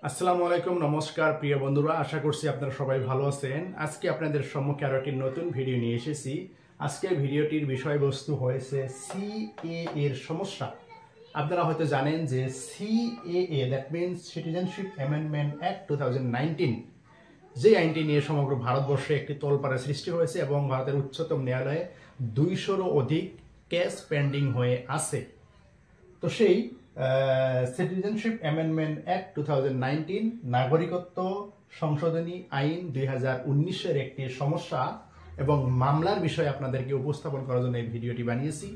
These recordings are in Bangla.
আসসালামু আলাইকুম, নমস্কার প্রিয় বন্ধুরা। আশা করছি আপনারা সবাই ভালো আছেন। আজকে আপনাদের সম্মুখে আরো একটি নতুন ভিডিও নিয়ে এসেছি। আজকের ভিডিওটির বিষয়বস্তু হয়েছে সিএএ এর সমস্যা। আপনারা হয়তো জানেন যে CAA that means citizenship amendment act 2019, যে আইনটি নিয়ে সমগ্র ভারতবর্ষে একটি তোলপাড়া সৃষ্টি হয়েছে এবং ভারতের উচ্চতম ন্যায়ালয়ে 200-রও অধিক কেস পেন্ডিং হয়ে আছে। তো সেই সিটিজেনশিপ অ্যামেন্ডমেন্ট অ্যাক্ট 2019 নাগরিকত্ব সংশোধনী আইন 2019-এর একটি সমস্যা এবং মামলার বিষয়ে আপনাদেরকে উপস্থাপন করার জন্য এই ভিডিওটি বানিয়েছি।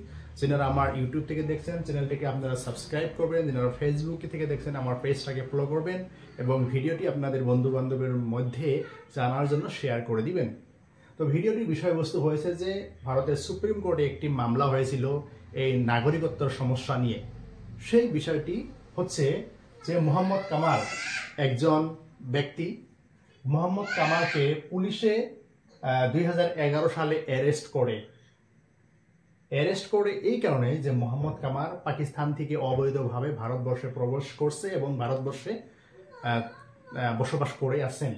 যারা আমার ইউটিউব থেকে দেখছেন চ্যানেলটিকে আপনারা সাবস্ক্রাইব করবেন, যারা ফেসবুক থেকে দেখছেন আমার পেজটাকে ফলো করবেন এবং ভিডিওটি আপনাদের বন্ধু বান্ধবের মধ্যে জানার জন্য শেয়ার করে দিবেন। তো ভিডিওটির বিষয়বস্তু হয়েছে যে ভারতের সুপ্রিম কোর্টে একটি মামলা হয়েছিল এই নাগরিকত্বের সমস্যা নিয়ে। সেই বিষয়টি হচ্ছে যে মোহাম্মদ কামাল একজন ব্যক্তি। মোহাম্মদ কামালকে পুলিশে 2011 সালে অ্যারেস্ট করে এই কারণে যে মোহাম্মদ কামাল পাকিস্তান থেকে অবৈধভাবে ভারতবর্ষে প্রবেশ করছে এবং ভারতবর্ষে বসবাস করে আছেন,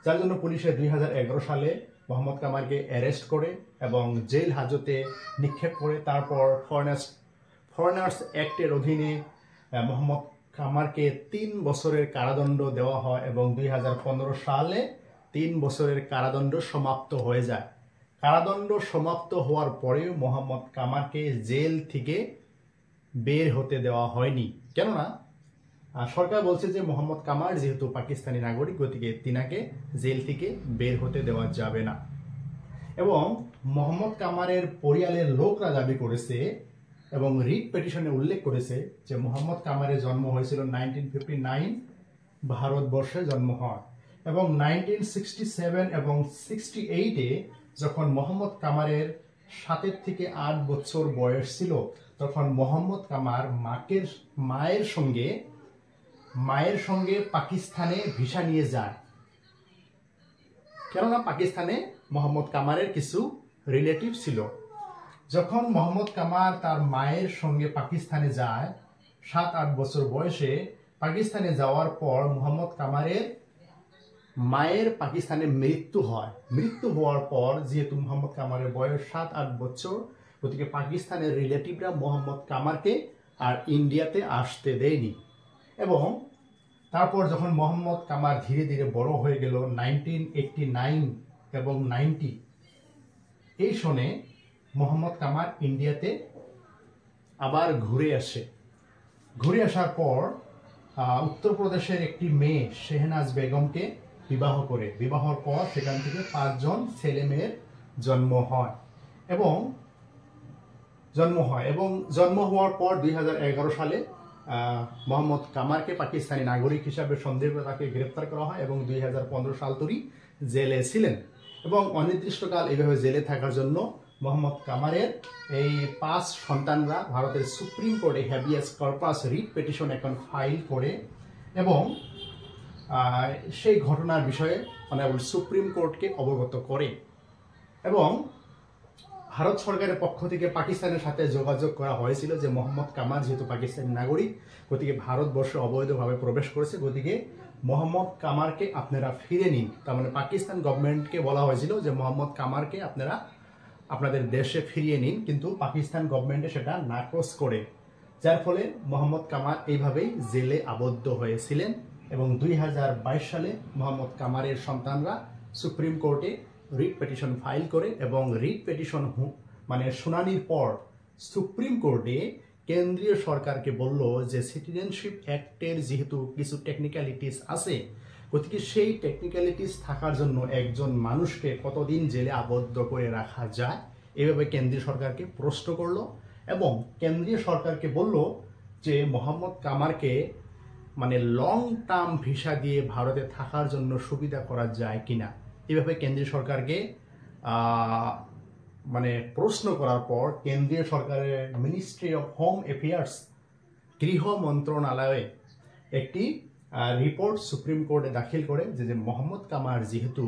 যার জন্য পুলিশে 2011 সালে মোহাম্মদ কামালকে অ্যারেস্ট করে এবং জেল হাজতে নিক্ষেপ করে তারপর ফরেনার্স অ্যাক্টের অধীনে মোহাম্মদ কামালকে 3 বছরের কারাদণ্ড দেওয়া হয় এবং 2015 সালে 3 বছরের কারাদণ্ড সমাপ্ত হয়ে যায়। কারাদণ্ড সমাপ্ত হওয়ার পরেও মোহাম্মদ কামালকে জেল থেকে বের হতে দেওয়া হয়নি, কেননা সরকার বলছে যে মোহাম্মদ কামাল যেহেতু পাকিস্তানি নাগরিক, গতিকে তিনাকে জেল থেকে বের হতে দেওয়া যাবে না। এবং মোহাম্মদ কামালের পরিবারের লোকরা দাবি করেছে এবং রিট পিটিশনে উল্লেখ করেছে যে মোহাম্মদ কামালের জন্ম হয়েছিল 1959, ভারতবর্ষে জন্ম হয় এবং 1967 এবং 68-এ যখন মোহাম্মদ কামালের 7 থেকে 8 বছর বয়স ছিল তখন মোহাম্মদ কামাল মায়ের সঙ্গে পাকিস্তানে ভিসা নিয়ে যায়, কেননা পাকিস্তানে মোহাম্মদ কামালের কিছু রিলেটিভ ছিল। যখন মোহাম্মদ কামাল তার মায়ের সঙ্গে পাকিস্তানে যায় 7-8 বছর বয়সে, পাকিস্তানে যাওয়ার পর মোহাম্মদ কামালের মায়ের পাকিস্তানে মৃত্যু হওয়ার পর যেহেতু মোহাম্মদ কামালের বয়স 7-8 বছর, গতিকে পাকিস্তানের রিলেটিভরা মোহাম্মদ কামালকে আর ইন্ডিয়াতে আসতে দেয়নি। এবং তারপর যখন মোহাম্মদ কামাল ধীরে ধীরে বড় হয়ে গেল 1989 এবং 90, এই সনে মোহাম্মদ কামাল ইন্ডিয়াতে আবার ঘুরে আসার পর উত্তরপ্রদেশের একটি মেয়ে শেহনাজ বেগমকে বিবাহর পর সেখান থেকে 5 জন ছেলে মেয়ের জন্ম হয় এবং জন্ম হওয়ার পর 2011 সালে মোহাম্মদ কামালকে পাকিস্তানি নাগরিক হিসাবে সন্দেহ করে তাকে গ্রেপ্তার করা হয় এবং 2015 সাল ধরে জেলে ছিলেন এবং অনির্দিষ্টকাল এইভাবে জেলে থাকার জন্য মোহাম্মদ কামালের এই 5 সন্তানরা ভারতের সুপ্রিম কোর্টে হ্যাবিয়াস কর্পাস রিট পিটিশন এখন ফাইল করে এবং সেই ঘটনার বিষয়ে অনারেবল সুপ্রিম কোর্টকে অবগত করে এবং ভারত সরকারের পক্ষ থেকে পাকিস্তানের সাথে যোগাযোগ করা হয়েছিল যে মোহাম্মদ কামাল যেহেতু পাকিস্তানি নাগরিক, গতিকে ভারতবর্ষে অবৈধভাবে প্রবেশ করেছে, গতিকে মোহাম্মদ কামালকে আপনারা ফিরে নিন। তার মানে পাকিস্তান গভর্নমেন্টকে বলা হয়েছিল যে মোহাম্মদ কামালকে আপনারা আপনাদের দেশে ফিরিয়ে নিন, কিন্তু পাকিস্তান গভর্নমেন্টে সেটা নাকচ করে, যার ফলে মোহাম্মদ কামাল এইভাবেই জেলে আবদ্ধ হয়েছিলেন এবং 2022 সালে মোহাম্মদ কামালের সন্তানরা সুপ্রিম কোর্টে রিট পিটিশন ফাইল করে এবং রিট পিটিশন শুনানির পর সুপ্রিম কোর্টে কেন্দ্রীয় সরকারকে বলল যে সিটিজেনশিপ অ্যাক্টের যেহেতু কিছু টেকনিক্যালিটিস আছে, গতিকে সেই টেকনিক্যালিটিস থাকার জন্য একজন মানুষকে কতদিন জেলে আবদ্ধ করে রাখা যায়, এভাবে কেন্দ্রীয় সরকারকে প্রশ্ন করলো এবং কেন্দ্রীয় সরকারকে বলল যে মোহাম্মদ কামালকে লং টার্ম ভিসা দিয়ে ভারতে থাকার জন্য সুবিধা করা যায় কিনা। এইভাবে কেন্দ্রীয় সরকারকে প্রশ্ন করার পর কেন্দ্রীয় সরকারের মিনিস্ট্রি অফ হোম অ্যাফেয়ার্স, গৃহ মন্ত্রণালয়ে একটি রিপোর্ট সুপ্রিম কোর্টে দাখিল করে যে মোহাম্মদ কামাল যেহেতু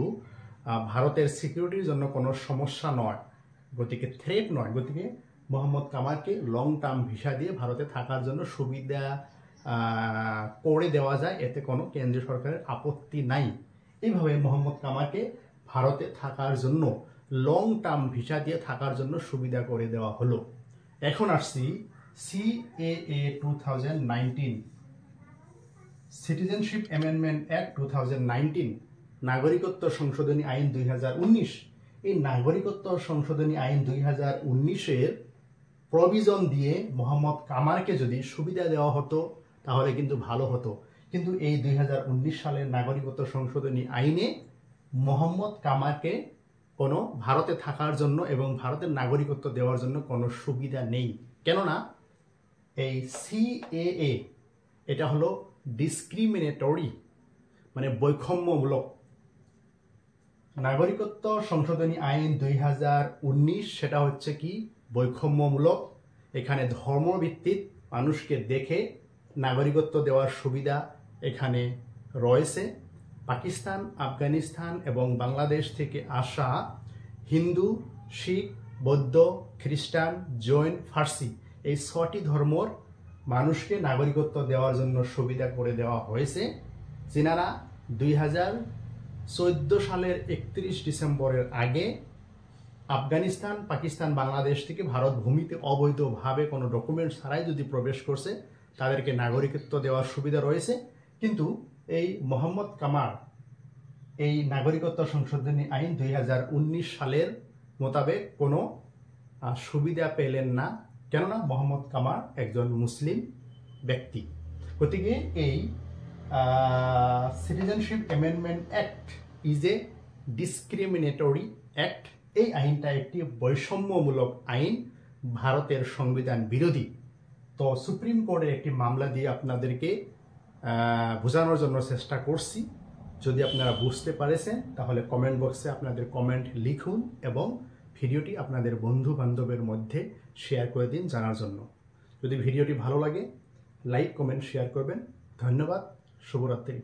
ভারতের সিকিউরিটির জন্য কোনো সমস্যা নয়, গতিকে থ্রেট নয়, গতিকে মোহাম্মদ কামালকে লং টার্ম ভিসা দিয়ে ভারতে থাকার জন্য সুবিধা করে দেওয়া যায়, এতে কোনো কেন্দ্রীয় সরকারের আপত্তি নাই। এইভাবে মোহাম্মদ কামারকে ভারতে থাকার জন্য লং টার্ম ভিসা দিয়ে থাকার জন্য সুবিধা করে দেওয়া হলো। এখন আসছি CAA 2019, সিটিজেনশিপ অ্যামেন্ডমেন্ট অ্যাক্ট 2019, নাগরিকত্ব সংশোধনী আইন 2019। এই নাগরিকত্ব সংশোধনী আইন 2019-এর প্রভিজন দিয়ে মোহাম্মদ কামারকে যদি সুবিধা দেওয়া হতো তাহলে কিন্তু ভালো হতো, কিন্তু এই 2019 সালের নাগরিকত্ব সংশোধনী আইনে মোহাম্মদ কামারকে কোনো ভারতে থাকার জন্য এবং ভারতের নাগরিকত্ব দেওয়ার জন্য কোনো সুবিধা নেই। কেননা এই CAA এটা হলো ডিসক্রিমিনেটরি, মানে বৈষম্যমূলক। নাগরিকত্ব সংশোধনী আইন 2019 সেটা হচ্ছে কি বৈষম্যমূলক। এখানে ধর্মভিত্তিক মানুষকে দেখে নাগরিকত্ব দেওয়ার সুবিধা এখানে রয়েছে। পাকিস্তান, আফগানিস্তান এবং বাংলাদেশ থেকে আসা হিন্দু, শিখ, বৌদ্ধ, খ্রিস্টান, জৈন, ফার্সি এই 6টি ধর্মর মানুষকে নাগরিকত্ব দেওয়ার জন্য সুবিধা করে দেওয়া হয়েছে, যিনারা 2014 সালের 31 ডিসেম্বরের আগে আফগানিস্তান, পাকিস্তান, বাংলাদেশ থেকে ভারত ভূমিতে অবৈধভাবে কোনো ডকুমেন্ট ছাড়াই যদি প্রবেশ করছে তাদেরকে নাগরিকত্ব দেওয়ার সুবিধা রয়েছে। কিন্তু এই মোহাম্মদ কামার এই নাগরিকত্ব সংশোধনী আইন 2019 সালের মোতাবেক কোনো সুবিধা পেলেন না, কেননা মোহাম্মদ কামার একজন মুসলিম ব্যক্তি। গতিকে এই citizenship amendment act is a discriminatory act. এই আইনটা একটি বৈষম্যমূলক আইন, ভারতের সংবিধান বিরোধী। তো সুপ্রিম কোর্টের একটি মামলা দিয়ে আপনাদেরকে বোঝানোর জন্য চেষ্টা করছি। যদি আপনারা বুঝতে পারেছেন তাহলে কমেন্ট বক্সে আপনাদের কমেন্ট লিখুন এবং ভিডিওটি আপনাদের বন্ধু বান্ধবের মধ্যে শেয়ার করে দিন জানার জন্য। যদি ভিডিওটি ভালো লাগে লাইক, কমেন্ট, শেয়ার করবেন। ধন্যবাদ। শুভরাত্রি।